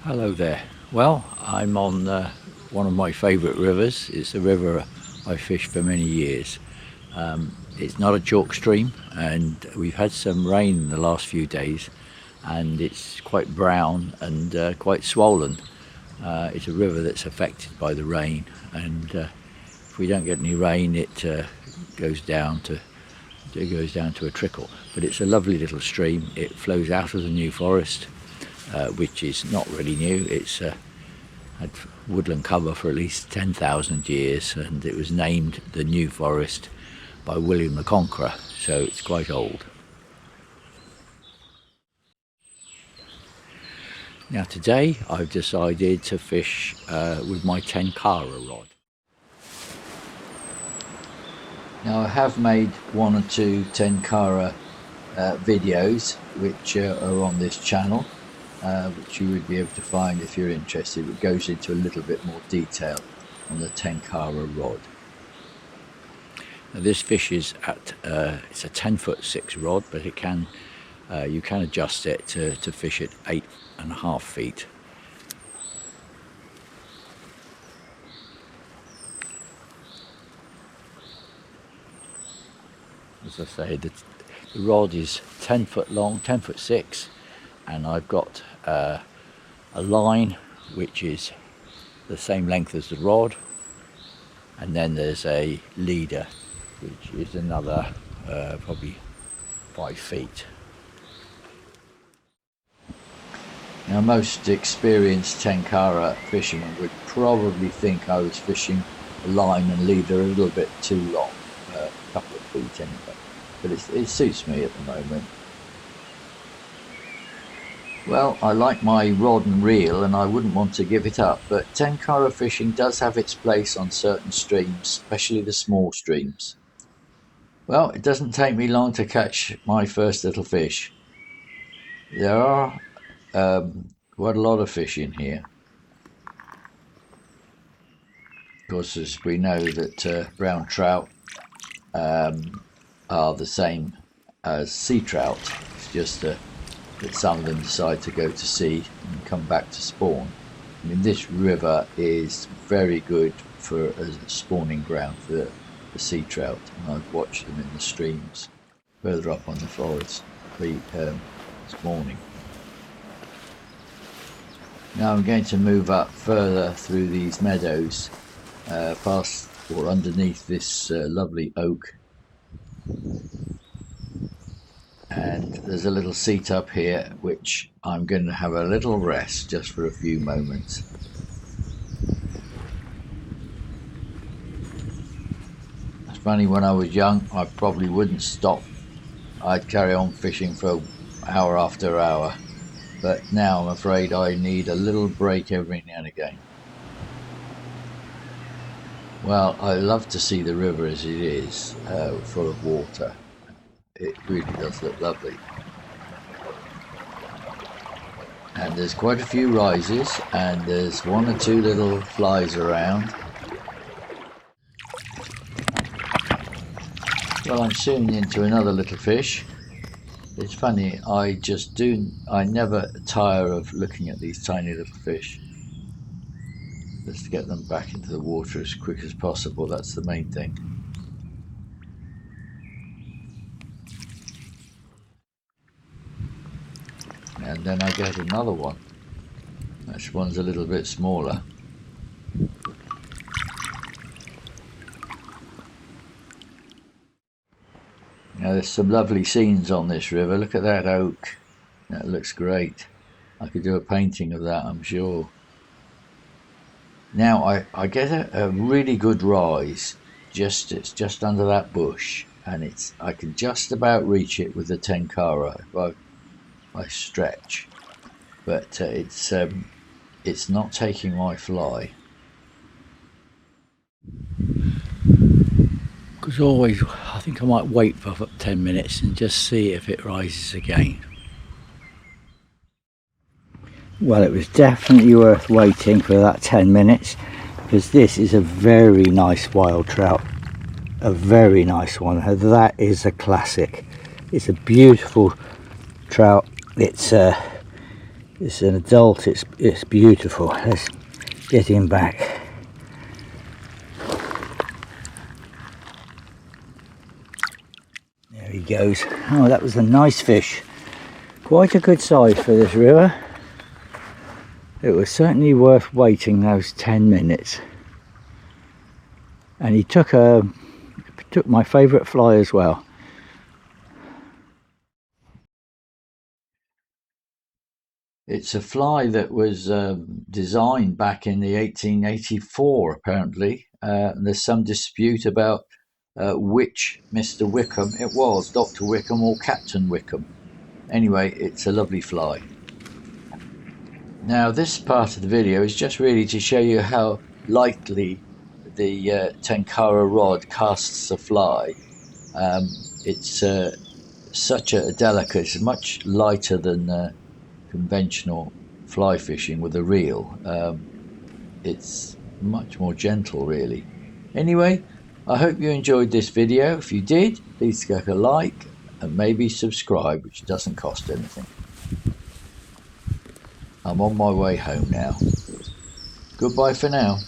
Hello there. Well, I'm on one of my favourite rivers. It's a river I fished for many years. It's not a chalk stream, and we've had some rain in the last few days, and it's quite brown and quite swollen. It's a river that's affected by the rain, and if we don't get any rain, it goes down to a trickle. But it's a lovely little stream. It flows out of the New Forest, which is not really new. It's had woodland cover for at least 10,000 years, and it was named the New Forest by William the Conqueror, so it's quite old. Now today I've decided to fish with my Tenkara rod. Now I have made one or two Tenkara videos which are on this channel, which you would be able to find if you're interested. It goes into a little bit more detail on the Tenkara rod. Now this fish is at it's a 10'6" rod, but it can you can adjust it to fish at 8.5 feet. As I say, the rod is 10 foot long, 10'6", and I've got a line which is the same length as the rod, and then there's a leader which is another probably 5 feet. Now most experienced Tenkara fishermen would probably think I was fishing a line and leader a little bit too long, a couple of feet anyway, but it suits me at the moment. Well, I like my rod and reel and I wouldn't want to give it up, but Tenkara fishing does have its place on certain streams, especially the small streams. Well, it doesn't take me long to catch my first little fish. There are quite a lot of fish in here. Of course, as we know that brown trout are the same as sea trout. It's just that some of them decide to go to sea and come back to spawn. I mean, this river is very good for a spawning ground for the sea trout, and I've watched them in the streams further up on the forest spawning. Now I'm going to move up further through these meadows, past or underneath this lovely oak. And there's a little seat up here which I'm going to have a little rest just for a few moments. It's funny, when I was young I probably wouldn't stop. I'd carry on fishing for hour after hour, but now I'm afraid I need a little break every now and again. Well, I love to see the river as it is, full of water. It really does look lovely. And there's quite a few rises, and there's one or two little flies around. Well, I'm soon into another little fish. It's funny, I never tire of looking at these tiny little fish. Just to get them back into the water as quick as possible, that's the main thing. And then I get another one. This one's a little bit smaller. Now there's some lovely scenes on this river. Look at that oak. That looks great. I could do a painting of that, I'm sure. Now I get a really good rise. It's just under that bush, and I can just about reach it with the Tenkara if I stretch, but it's not taking my fly. Because always, I think I might wait for 10 minutes and just see if it rises again. Well, it was definitely worth waiting for that 10 minutes, because this is a very nice wild trout, a very nice one. That is a classic. It's a beautiful trout. It's It's an adult, it's beautiful. Let's get him back. There he goes. Oh, that was a nice fish. Quite a good size for this river. It was certainly worth waiting those 10 minutes. And he took my favourite fly as well. It's a fly that was designed back in the 1884, apparently. There's some dispute about which Mr. Wickham it was, Dr. Wickham or Captain Wickham. Anyway, it's a lovely fly. Now, this part of the video is just really to show you how lightly the Tenkara rod casts a fly. It's such a delicate, it's much lighter than conventional fly fishing with a reel. It's much more gentle, really. Anyway, I hope you enjoyed this video. If you did, please click a like and maybe subscribe, which doesn't cost anything. I'm on my way home now. Goodbye for now.